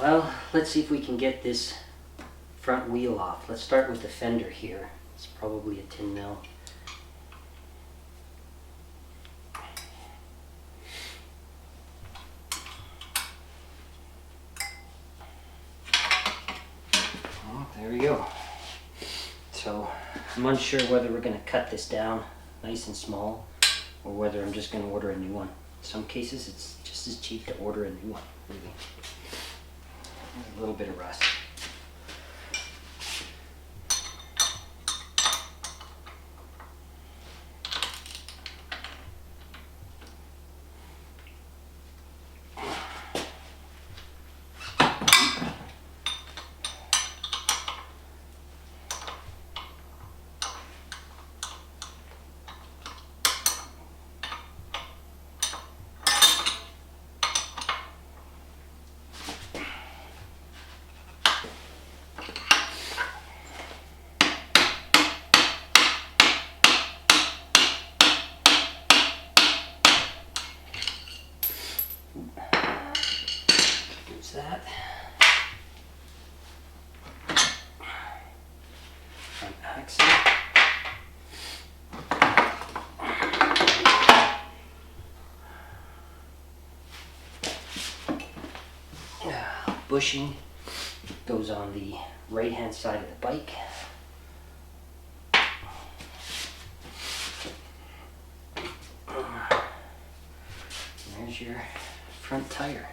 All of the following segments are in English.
Well, let's see if we can get this front wheel off. Let's start with the fender here. It's probably a 10 mil. Oh, there we go. So I'm unsure whether we're going to cut this down nice and small or whether I'm just going to order a new one. In some cases it's just as cheap to order a new one, really. There's a little bit of rust. There's that. Front axle. Bushing goes on the right hand side of the bike. There's your front tire.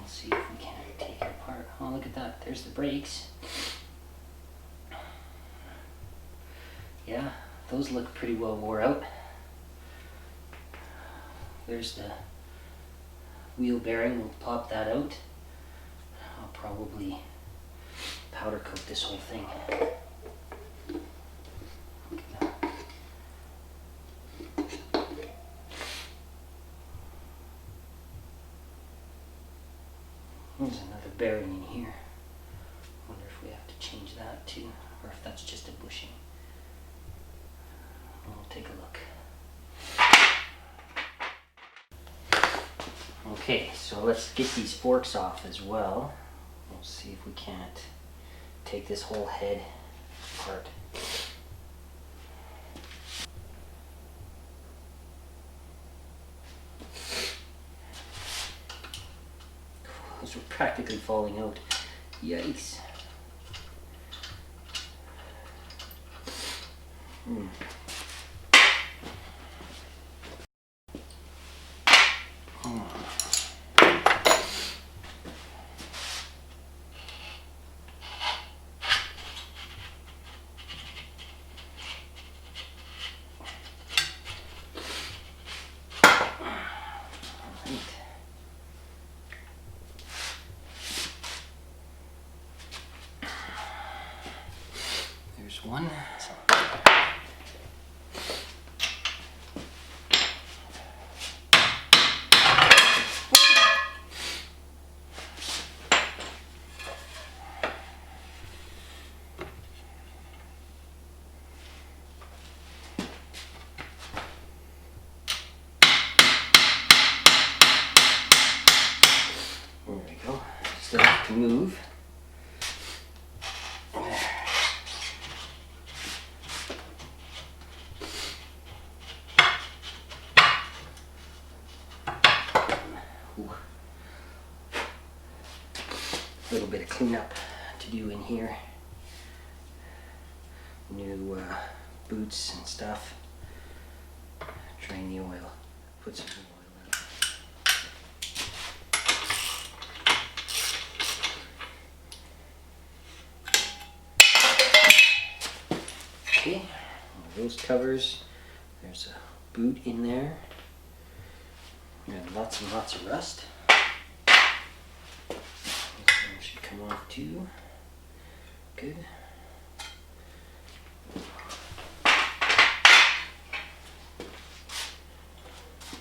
Let's see if we can take it apart. Oh, look at that. There's the brakes. Yeah, those look pretty well wore out. There's the wheel bearing. We'll pop that out. I'll probably powder coat this whole thing. Look at that. There's another bearing in here. Wonder if we have to change that too, or if that's just a bushing. We'll take a look. Okay, so let's get these forks off as well. We'll see if we can't take this whole head apart. Those were practically falling out. Yikes. There's one. There we go. Still have to move. A little bit of cleanup to do in here. New boots and stuff. Drain the oil. Put some oil in. Okay, those covers. There's a boot in there. We got lots and lots of rust. Should come off too. Good.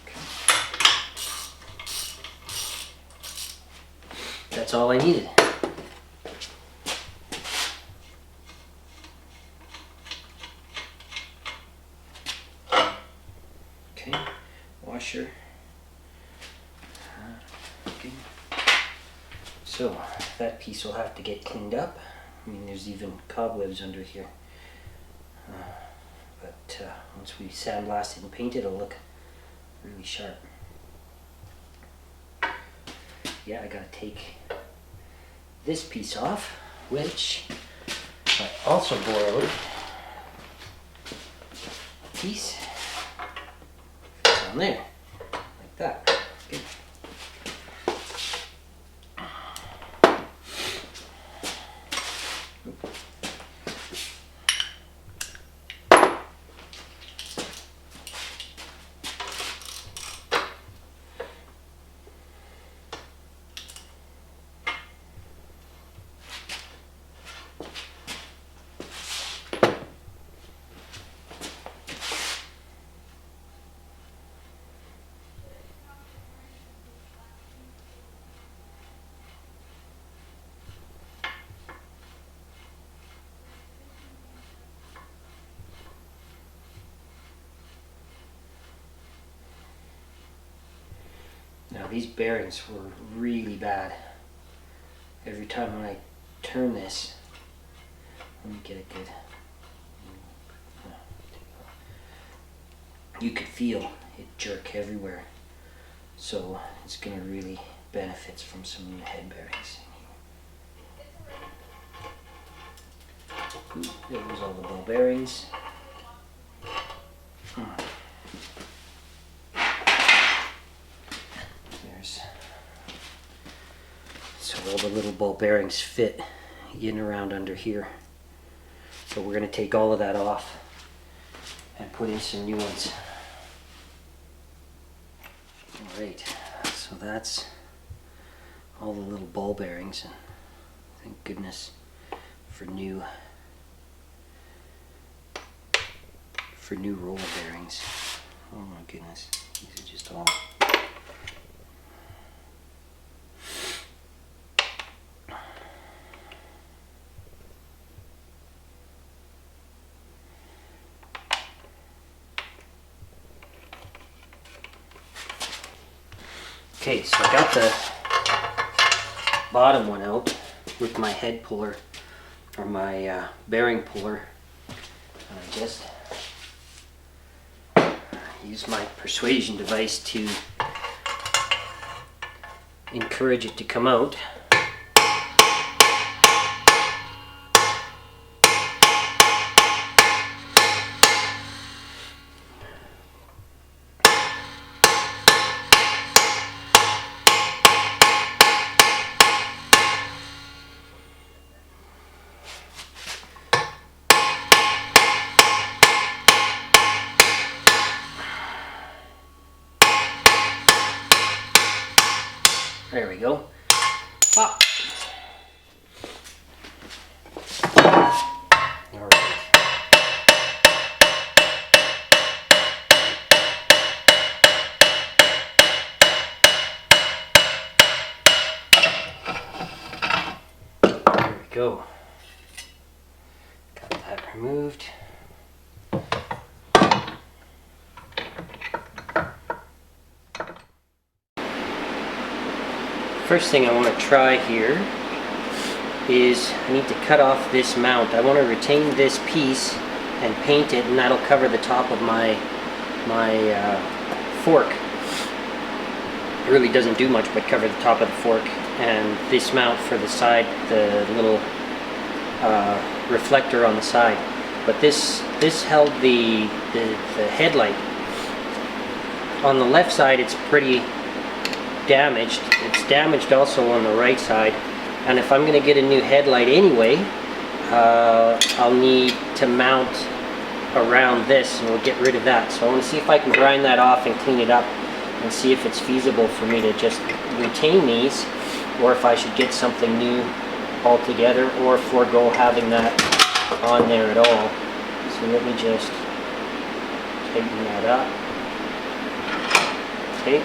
Okay. That's all I needed. Okay, washer. Okay. So that piece will have to get cleaned up. I mean, there's even cobwebs under here. But once we sandblast it and paint it, it'll look really sharp. Yeah, I gotta take this piece off, which I also borrowed a piece. Fits on there, like that. Good. Now these bearings were really bad. Every time when I turn this, let me get it good. You could feel it jerk everywhere. So it's gonna really benefit from some new head bearings. Ooh, there was all the ball bearings. So all the little ball bearings fit in around under here. So we're going to take all of that off and put in some new ones. Alright, so that's all the little ball bearings, and thank goodness for new roller bearings. Oh my goodness, these are just all okay. So I got the bottom one out with my head puller, or my bearing puller. And I just use my persuasion device to encourage it to come out. There we go. Pop. All right. There we go. Got that removed. First thing I want to try here is I need to cut off this mount. I want to retain this piece and paint it, and that'll cover the top of my fork. It really doesn't do much but cover the top of the fork, and this mount for the side, the little reflector on the side. But this held the headlight. On the left side it's pretty damaged. It's damaged also on the right side, and if I'm going to get a new headlight anyway, I'll need to mount around this, and we'll get rid of that. So I want to see if I can grind that off and clean it up and see if it's feasible for me to just retain these, or if I should get something new altogether, or forego having that on there at all. So let me just tighten that up. Okay.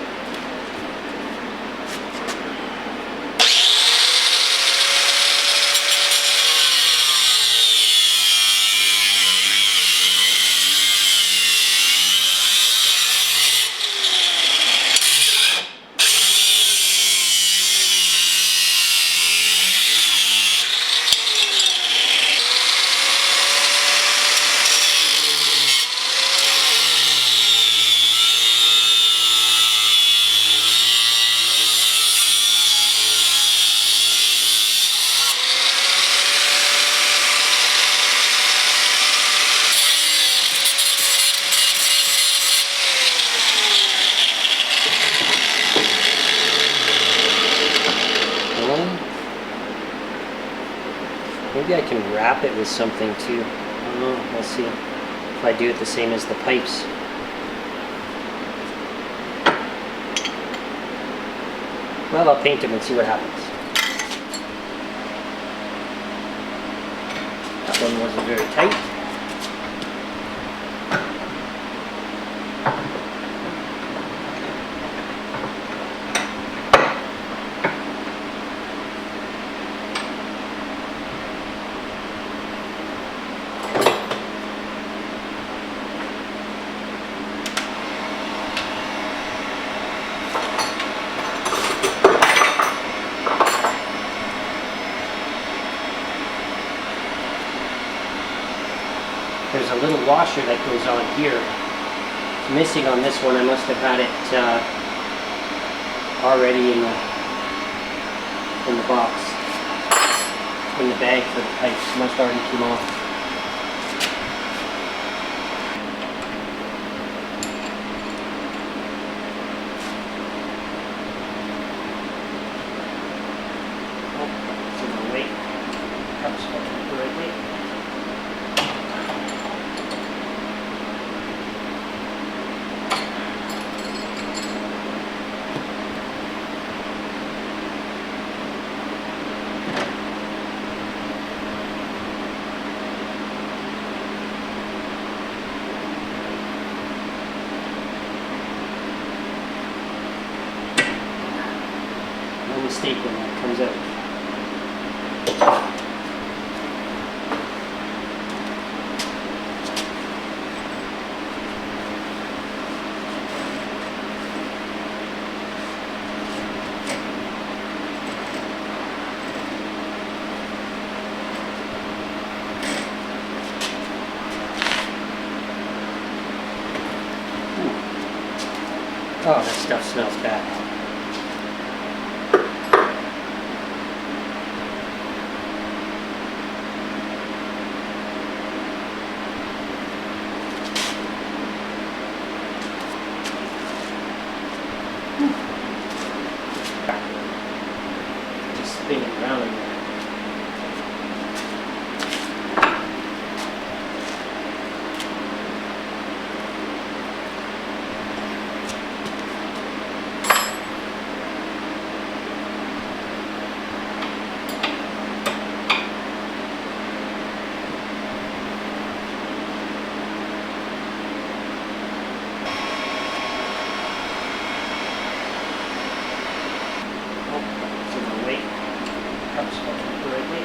Maybe I can wrap it with something too. I don't know, we'll see. If I do it the same as the pipes. Well, I'll paint them and see what happens. That one wasn't very tight. There's a little washer that goes on here. It's missing on this one. I must have had it already in the box, in the bag for the pipes. Must already came off. Oh, it's in the way. Perhaps I'll keep the right way. No mistake when that comes out. Oh, that stuff smells bad. Just spin it around in there. Perhaps I'll keep the right way.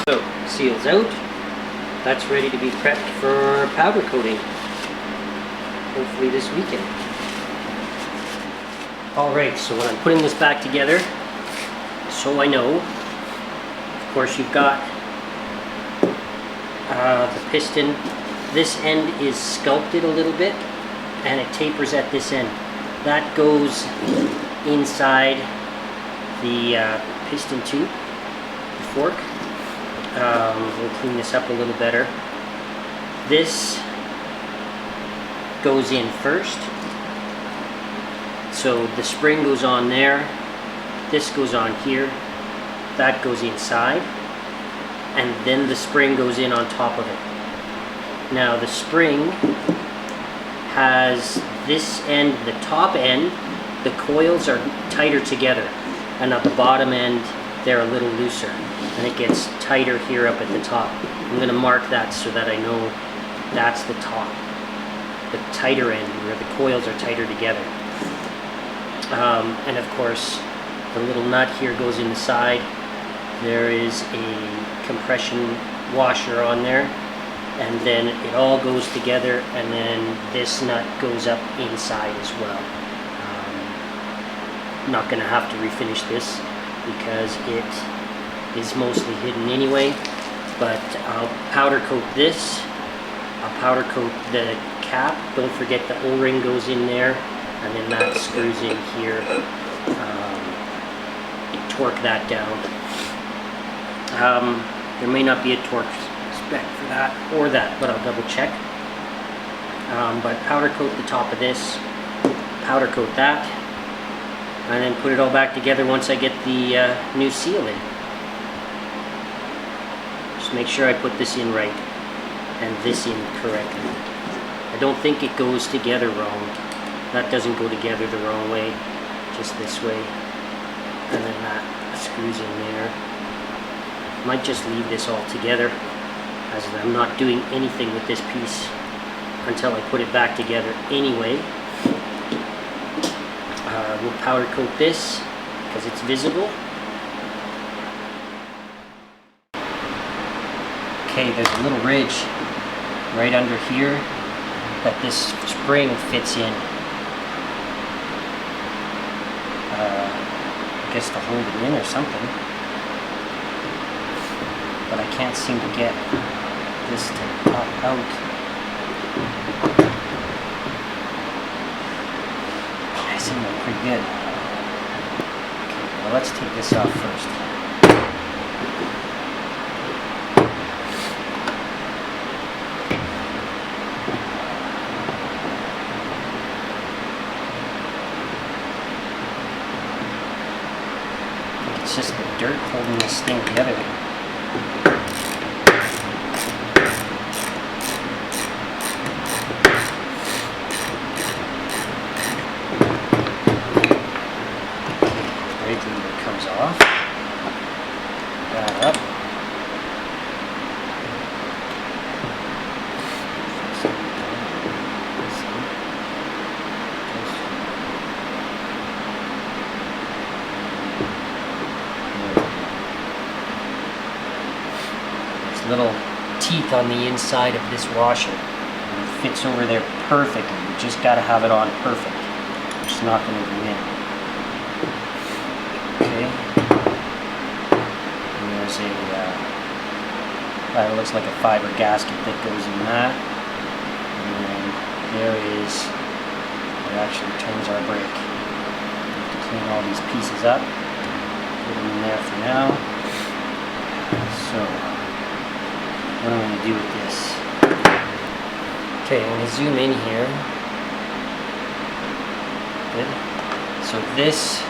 So, seals out. That's ready to be prepped for powder coating. Hopefully this weekend. Alright, so when I'm putting this back together, so I know, of course you've got the piston. This end is sculpted a little bit and it tapers at this end. That goes inside the piston tube, the fork. We'll clean this up a little better. This goes in first. So the spring goes on there. This goes on here. That goes inside. And then the spring goes in on top of it. Now the spring has this end, the top end, the coils are tighter together. And at the bottom end, they're a little looser, and it gets tighter here up at the top. I'm going to mark that so that I know that's the top, the tighter end where the coils are tighter together. And of course, the little nut here goes in the side. There is a compression washer on there, and then it all goes together, and then this nut goes up inside as well. I'm not going to have to refinish this because it is mostly hidden anyway, but I'll powder coat this. I'll powder coat the cap. Don't forget the O-ring goes in there, and then that screws in here. Torque that down. There may not be a torque spec for that or that, but I'll double check. But powder coat the top of this, powder coat that, and then put it all back together once I get the new seal in. Just make sure I put this in right and this in correctly. I don't think it goes together wrong. That doesn't go together the wrong way, just this way. And then that screws in there. Might just leave this all together, as I'm not doing anything with this piece until I put it back together anyway. We'll powder coat this because it's visible. Okay, there's a little ridge right under here that this spring fits in. I guess to hold it in or something, but I can't seem to get this to pop out. I seem to be pretty good. Okay, well, let's take this off first. It's just the dirt holding this thing together. Brake lever comes off. That up. Little teeth on the inside of this washer. And it fits over there perfectly. You just got to have it on perfect. It's not going to go in. Okay. And there's a, it looks like a fiber gasket that goes in that. And there is, it actually turns our brake. We have to clean all these pieces up. Put them in there for now. So, what I'm going to do with this. Okay, I'm going to zoom in here. Good. So this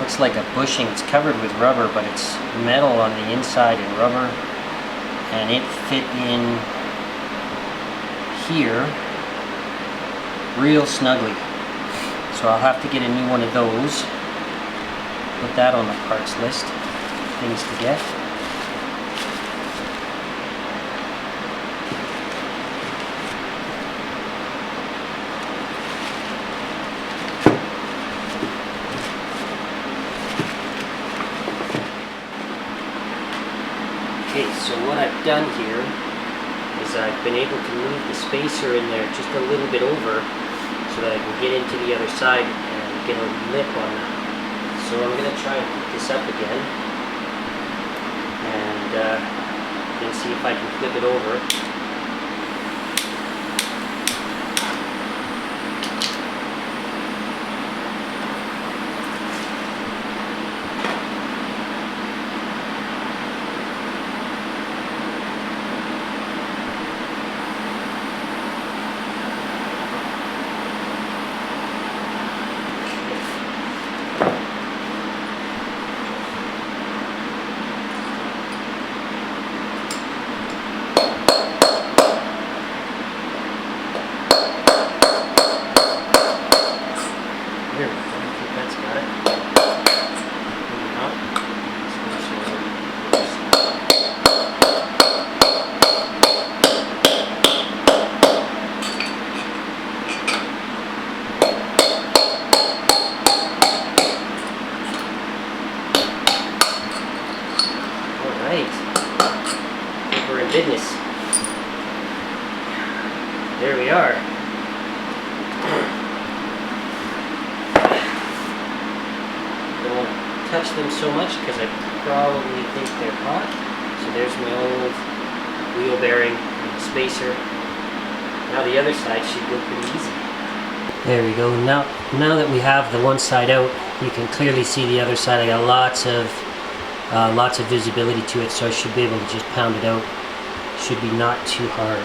looks like a bushing. It's covered with rubber, but it's metal on the inside and rubber. And it fit in here real snugly. So I'll have to get a new one of those. Put that on the parts list. Things to get. Okay, so what I've done here is I've been able to move the spacer in there just a little bit over so that I can get into the other side and get a lip on that. So I'm going to try and put this up again and then see if I can flip it over. business. There we are. Don't want to touch them so much because I probably think they're hot. So there's my old wheel bearing and spacer. Now the other side should go pretty easy. There we go. Now that we have the one side out, you can clearly see the other side. I got lots of visibility to it, so I should be able to just pound it out. Should be not too hard.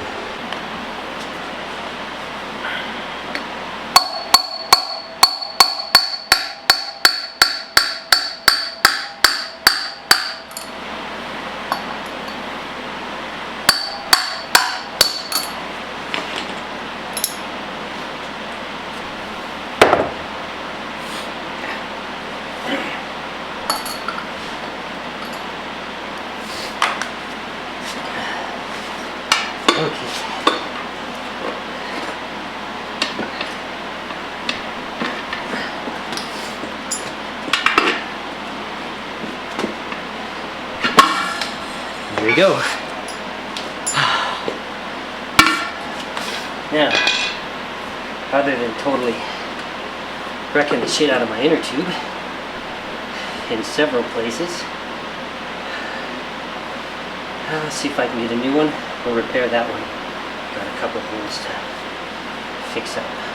Okay. There we go. Now, other than totally wrecking the shit out of my inner tube in several places, let's see if I can get a new one or repair that one. Got a couple holes to fix up.